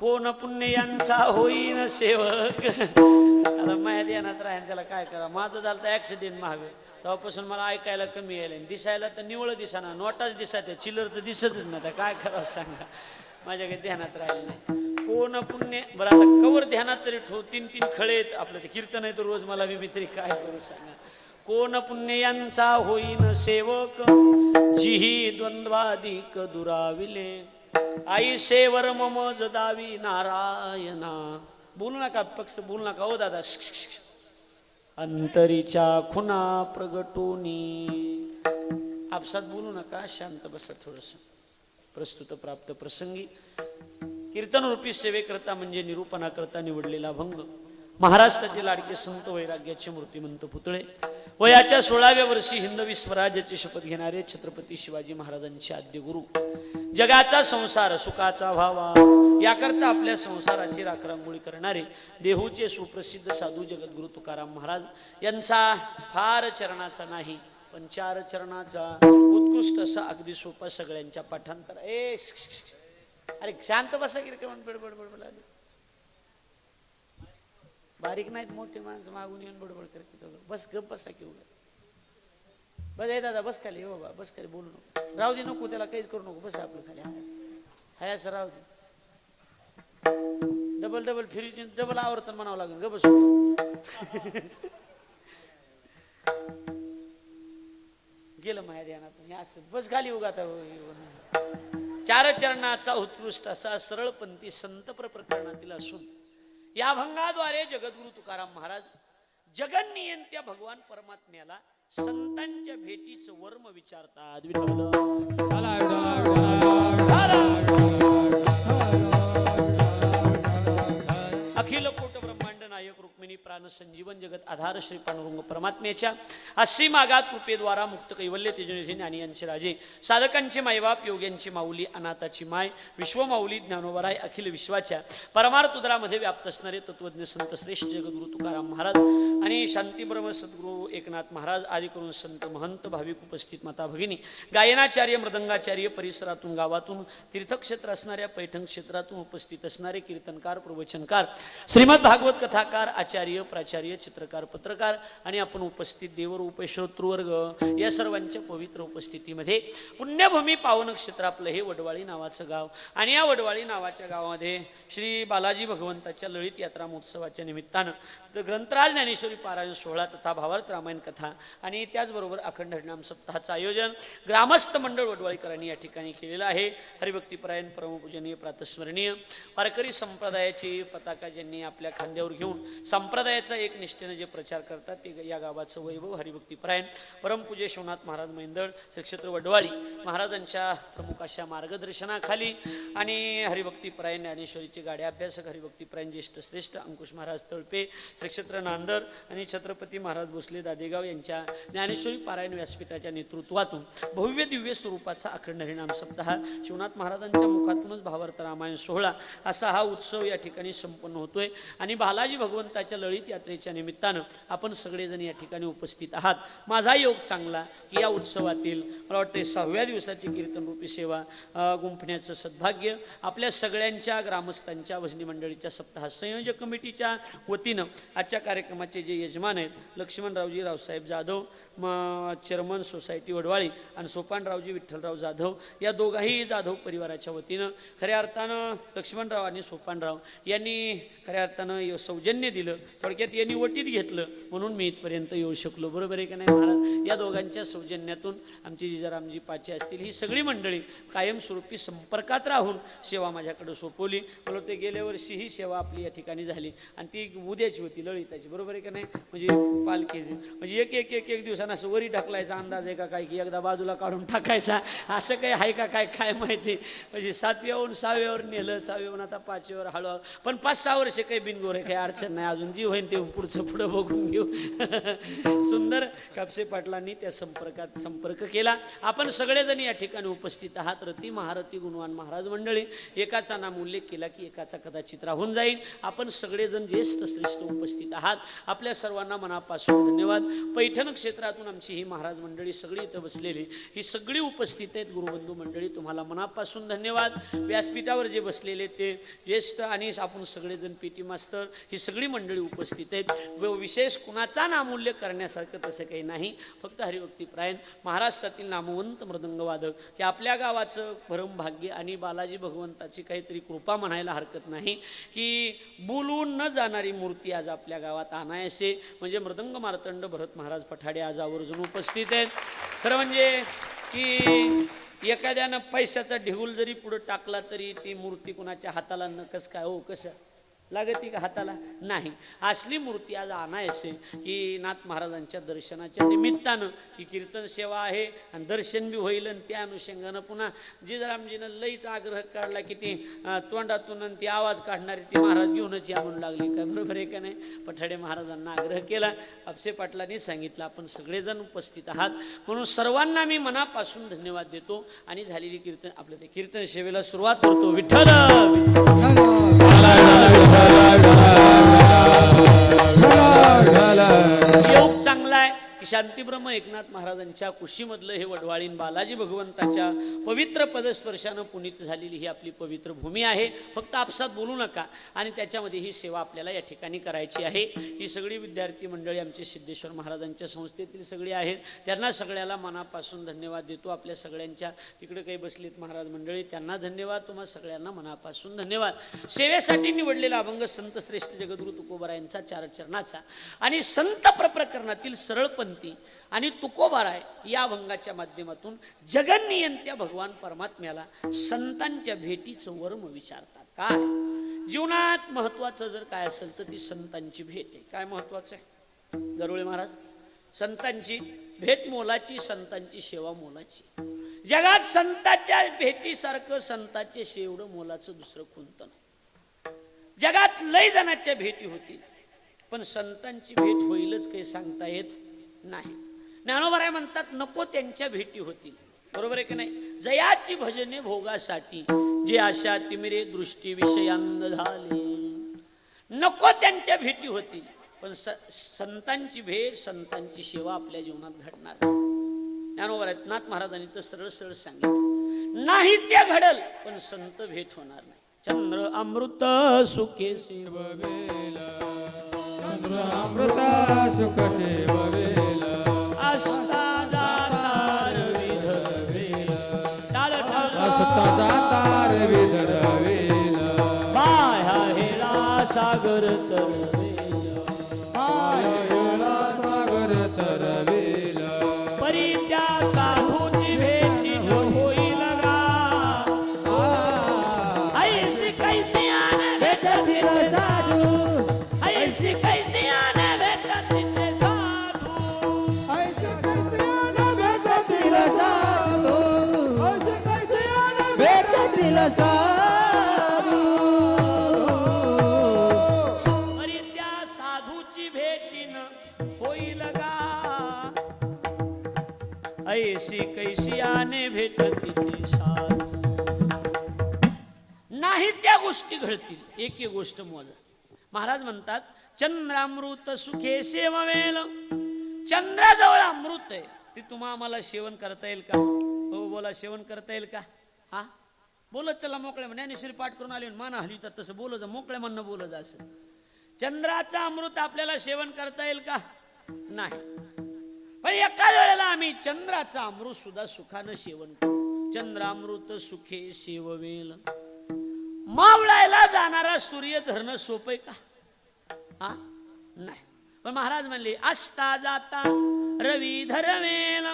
कोण पुण्य यांचा होईन सेवक. आता माझ्या ध्यानात राहीन त्याला काय करा. माझं झालं तर ऍक्सिडेंट महावे तेव्हापासून मला ऐकायला कमी यायला, दिसायला तर निवळ दिसाना, नोटाच दिसत चिल्लर तर दिसतच ना. तर काय करावं सांगा, माझ्या काही ध्यानात राहिलं नाही. कोण पुण्य बरं आता कवर ध्यानात तरी ठेव. 3-3 खळेत आपलं ते कीर्तन आहे तर रोज मला मी तरी काय करू सांगा. कोण पुण्य यांचा होईन सेवक, जिही द्वंद्वादिक दुराविले, आई सेवर मम जदावी नारायणा. बोलू नका पक्ष बोलू नका हो दादा. अंतरीच्या खुना प्रगटोनी. आपसात बोलू नका, शांत बसा थोडस. प्रस्तुत प्राप्त प्रसंगी कीर्तन रूपी सेवेकरता म्हणजे निरूपणाकरता निवडलेला भंग. महाराष्ट्राचे लाडके संत वैराग्याचे मूर्तिमंत पुतळे, वयाच्या 16व्या वर्षी हिंदवी स्वराज्याची शपथ घेणारे छत्रपती शिवाजी महाराजांचे आद्य गुरु. जगाचा संसार सुखाचा व्हावा याकरता आपल्या संसाराची राखरांगोळी करणारे देहूचे सुप्रसिद्ध साधू जगद्गुरु तुकाराम महाराज यांचा फार चरणाचा नाही पण 4 चरणाचा उत्कृष्ट असा अगदी सोपा सगळ्यांच्या पाठांतर. अरे शांत बसा की बडबड बडबड आली. बारीक नाहीत मोठे माणसं मागून येऊन बडबड करते. बस गप बसा की उगा. बस आहे दादा बस खाली. हो बा बस खाली, बोलू नको, राहू दे, नको त्याला काहीच करू नको. बस आपलं खाली हाय असं राहू दे. डबल डबल फिरी डबल आवर्तन म्हणावं लागेल. ग बस गेलं माझ्या ध्यानातून. असं बस खाली उगा. 4 चरणाचा उत्कृष्ट असा सरळपंथी संतपर प्रकरणातील असून या भंगाद्वारे जगद्गुरु तुकाराम महाराज जगन्नियंत्या भगवान परमात्म्याला संतांच्या भेटीचं वर्म विचारतात. अखिल कोट ब्रह्मांड नायक रुक्मिणी प्राण संजीवन जगत आधार श्री पांडुरंग परमात्म्याच्या असीम आगात कृपेद्वारा मुक्त कैवल्य तेजनिधी ज्ञानी यांचे राजे, साधकांचे मायबाप, योग्यांची माऊली, अनाथाची माय, विश्वमाऊली ज्ञानोबराय अखिल विश्वाच्या परमार्थ उदरामध्ये व्याप्त असणारे तत्वज्ञ संत श्रेष्ठ जगद्गुरु तुकाराम महाराज आणि शांतीब्रह्म सद्गुरु एकनाथ महाराज आदी करून संत महंत भाविक उपस्थित माता भगिनी, गायनाचार्य मृदंगाचार्य, परिसरातून गावातून तीर्थक्षेत्र असणाऱ्या पैठण क्षेत्रातून उपस्थित असणारे कीर्तनकार, प्रवचनकार, श्रीमद भागवत कथाकार, आचार्य, प्राचार्य, चित्रकार, पत्रकार आणि आपण उपस्थित देवरूप श्रोतृवर्ग या सर्वांच्या पवित्र उपस्थितीमध्ये पुण्यभूमी पावन क्षेत्र आपलं हे वडवाळी नावाचं गाव आणि या वडवाळी नावाच्या गावामध्ये श्री बालाजी भगवंताच्या ललित यात्रा महोत्सवाच्या निमित्तानं ग्रंथराज ज्ञानेश्वरी पारायण सोहळा तथा भावार्थ रामायण कथा आणि त्याचबरोबर अखंड हरिनाम सप्ताहाचं आयोजन ग्रामस्थ मंडळ वडवाळीकरांनी या ठिकाणी केलेलं आहे. हरिभक्तीपरायण परमपूजनीय प्रातस्मरणीय वारकरी संप्रदायाची पताका ज्यांनी आपल्या खांद्यावर घेऊन संप्रदायाचा एक निष्ठेने जे प्रचार करतात ते या गावाचं वैभव हरिभक्तीपरायण परमपूज्य शिवनाथ महाराज मंडळ श्रीक्षेत्र वडवाळी महाराजांच्या प्रमुख अशा मार्गदर्शनाखाली आणि हरिभक्तीपरायण ज्ञानेश्वरीचे गाड्या अभ्यासक हरिभक्तीपरायण ज्येष्ठ श्रेष्ठ अंकुश महाराज तळपे श्रीक्षेत्र नांदर आणि छत्रपती महाराज भोसले दादेगाव यांच्या ज्ञानेश्वरी पारायण व्यासपीठाच्या नेतृत्वातून भव्य दिव्य स्वरूपाचा अखंड हरिनाम सप्ताह शिवनाथ महाराजांच्या मुखातूनच भावार्थ रामायण सोहळा असा हा उत्सव या ठिकाणी संपन्न होतोय. आणि बालाजी भगवंताच्या ललित यात्रेच्या निमित्तानं आपण सगळेजण या ठिकाणी उपस्थित आहात. माझा योग चांगला की या उत्सवातील मला वाटते 6व्या दिवसाची कीर्तन रूपी सेवा गुंफण्याचं सद्भाग्य आपल्या सगळ्यांच्या ग्रामस्थांच्या भजनी मंडळीच्या सप्ताह संयोजक कमिटीच्या वतीनं आजच्या कार्यक्रमाचे जे यजमान आहेत लक्ष्मणरावजी रावसाहेब जाधव चेअरमन सोसायटी वडवाळी आणि सोपानरावजी विठ्ठलराव जाधव या दोघाही जाधव परिवाराच्या वतीनं खऱ्या अर्थानं लक्ष्मणराव आणि सोपानराव यांनी खऱ्या अर्थानं सौजन्य दिलं. थोडक्यात यांनी वटीत घेतलं म्हणून मी इथपर्यंत येऊ शकलो. बरोबर आहे का नाही महाराज? या दोघांच्या सौजन्यातून आमची जिजारामजी पाचे असतील ही सगळी मंडळी कायमस्वरूपी संपर्कात राहून सेवा माझ्याकडे सोपवली. मला ते गेल्या वर्षी ही सेवा आपली या ठिकाणी झाली आणि ती उद्याची होती ललिताची. बरोबर आहे का नाही? म्हणजे पालखीची म्हणजे एक एक एक एक दिवसानं असं वरी ढकलायचा अंदाज आहे का काय की एकदा बाजूला काढून टाकायचा असं काही आहे का काय काय माहिती. म्हणजे 7व्याहून 6व्यावर नेलं 6व्याहून आता 5व्यावर हळूहळू पण 5-6 वर्षे काही बिनगोर आहे काही अडचण नाही. अजून जी होईन ते पुढचं पुढं बघून घेऊ. सुंदर कापसे पाटलांनी त्या संपर्क केला. आपण सगळेजण या ठिकाणी उपस्थित आहात. रती महारथी गुणवान महाराज मंडळी एकाचा नाम उल्लेख केला की एकाचा कदाचित राहून जाईल. आपण सगळेजण ज्येष्ठ श्रेष्ठ उपस्थित आहात. आपल्या सर्वांना मनापासून धन्यवाद. पैठण क्षेत्रात महाराष्ट्रातून आमची ही महाराज मंडळी सगळी इथं बसलेली, ही सगळी उपस्थित आहेत गुरुबंधू मंडळी, तुम्हाला मनापासून धन्यवाद. व्यासपीठावर जे बसलेले ते ज्येष्ठ आणि आपण सगळेजण पीटी मास्टर ही सगळी मंडळी उपस्थित आहेत. विशेष कुणाचा नामोल्लेख करण्यासारखं तसं काही नाही, फक्त हरिभक्तीपरायण महाराष्ट्रातील नामवंत मृदंगवादक की आपल्या गावाचं परम भाग्य आणि बालाजी भगवंताची काहीतरी कृपा म्हणायला हरकत नाही की बोलून न जाणारी मूर्ती आज आपल्या गावात आणायसे म्हणजे मृदंग मार्तंड भरत महाराज पठाडे आज आवर्जून उपस्थित आहेत. खरं म्हणजे की एखाद्यानं पैशाचा ढिगूल जरी पुढे टाकला तरी ती मूर्ती कुणाच्या हाताला नकस काय हो कसं लागती का हाताला नाही. असली मूर्ती आज आणायचे की नाथ महाराजांच्या दर्शनाच्या निमित्तानं की कीर्तन सेवा आहे आणि दर्शन बी होईल आणि त्या अनुषंगानं पुन्हा जिजारामजीनं लईच आग्रह काढला की ती तोंडातून आणि ती आवाज काढणारी ती महाराज घेऊनच या म्हणून लागली का बरोबर आहे का नाही. पठाडे महाराजांना आग्रह केला, आपसे पाटलांनी सांगितलं, आपण सगळेजण उपस्थित आहात म्हणून सर्वांना मी मनापासून धन्यवाद देतो आणि झालेली कीर्तन आपल्या त्या कीर्तन सेवेला सुरुवात करतो. विठ्ठल योग चांगला आहे की शांतीब्रह्म एकनाथ महाराजांच्या कुशीमधलं हे वडवाळीन बालाजी भगवंताच्या पवित्र पदस्पर्शानं पुनीत झालेली ही आपली पवित्र भूमी आहे. फक्त आपसात बोलू नका आणि त्याच्यामध्ये ही सेवा आपल्याला या ठिकाणी करायची आहे. ही सगळी विद्यार्थी मंडळी आमचे सिद्धेश्वर महाराजांच्या संस्थेतील सगळी आहेत, त्यांना सगळ्याला मनापासून धन्यवाद देतो. आपल्या सगळ्यांच्या तिकडे काही बसलीत महाराज मंडळी त्यांना धन्यवाद, तुम्हाला सगळ्यांना मनापासून धन्यवाद. सेवेसाठी निवडलेला अभंग संत श्रेष्ठ जगद्गुरु तुकोबारायांचा चार चरणाचा आणि संत प्रकरणातील सरळपंथी आणि तुकोबाराय या अभंगाच्या माध्यमातून जगन्नियंत्या भगवान परमात्म्याला संतांच्या भेटीचं वर्म विचारतात. काय जीवनात महत्वाचं जर काय असेल तर ती संतांची भेट आहे. काय महत्वाचं आहे गरुळे महाराज? संतांची भेट मोलाची, संतांची सेवा मोलाची. जगात संतांच्या भेटीसारखं संतांचे शेवढं मोलाचं दुसरं कोणतं नाही. जगात लय जणांच्या भेटी होतील पण संतांची भेट होईलच काही सांगता येत नाही. ज्ञानोबराय म्हणतात नको त्यांच्या भेटी होतील, बरोबर आहे की नाही. जयाची भजने भोगासाठी जे आशा तिमिरे दृष्टी विषयांद झाले, नको त्यांच्या भेटी होतील पण संतांची भेट संतांची सेवा आपल्या जीवनात घडणार. ज्ञानोबराय नाथ महाराजांनी तर सरळ सरळ सांगितलं नाही त्या घडल पण संत भेट होणार नाही. चंद्र अमृत सुखे सेववेला, चंद्र अमृत सुख सेववेला, असता जातार विधवेला, टाळ असता जातार विधवेला, बाह्या हेला सागर तरवेला, बाह्या सागर तरवेला, परी त्या साधूची भेटी न होईल गा. ऐसी कैसी आने भेटतील साधू, ऐसी कैसी आने भेटतील साधू, ऐसे कैसे आने भेटतील साधू, ऐसे कैसे आने भेटतील साधू, परी त्या साधूची भेटी न होईल गा. ऐसी कैसी आने भेटतील साधू, नाही त्या गोष्टी घडतील. एक एक गोष्ट मोजा. महाराज म्हणतात चंद्रामृत सुखे सेववेल, चंद्राजवळ अमृत आहे ती तुम्हा आम्हाला सेवन करता येईल का? हो बोला, सेवन करता येईल का? हा बोलत चला मोकळे म्हणे ज्ञानेश्वरी पाठ करून आले मान हलवितात तसं बोलत जा, मोकळे म्हणणं बोलत असं. चंद्राचा अमृत आपल्याला सेवन करता येईल का? नाही. पण एका वेळेला आम्ही चंद्राचा अमृत सुद्धा सुखानं सेवन करू. चंद्रामृत सुखे सेववेल, मावळायला जाणारा सूर्य धरणं सोपं आहे का? हा नाही. पण महाराज म्हणले असता जाता रवी धरवेल,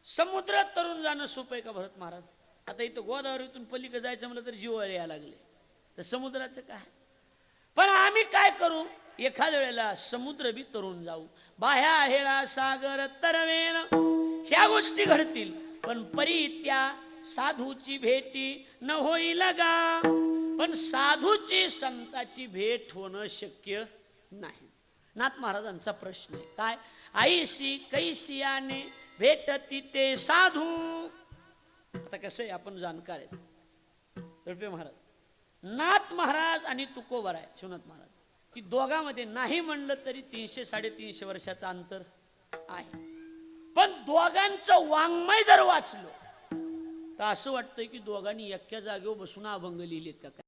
समुद्रात तरुण जाणं सोपं आहे का भरत महाराज? आता इथं गोदावरीतून पलीकडे जायचं म्हणलं तर जीव यायला लागले, तर समुद्राचं काय? पण आम्ही काय करू, एखाद्या वेळेला समुद्र बी तरुण जाऊ, बाह्या हेळा सागर तरवेल, ह्या गोष्टी घडतील पण परी त्या साधूची भेटी न होईल गा. पण साधूची संताची भेट होणं शक्य नाही. नाथ महाराजांचा प्रश्न आहे काय? आईशी कैसियाने भेटती ते साधू. आता कसं आहे, आपण जाणकार आहेत. रुपये महाराज, नाथ महाराज आणि तुकोबाराय शिवनाथ महाराज, की दोघांमध्ये नाही म्हणलं तरी 300-350 वर्षाचं अंतर आहे. पण दोघांचं वाङ्मय जर वाचलं तर असं वाटतंय की दोघांनी एका जागेवर बसून अभंग लिहिलेत का काय.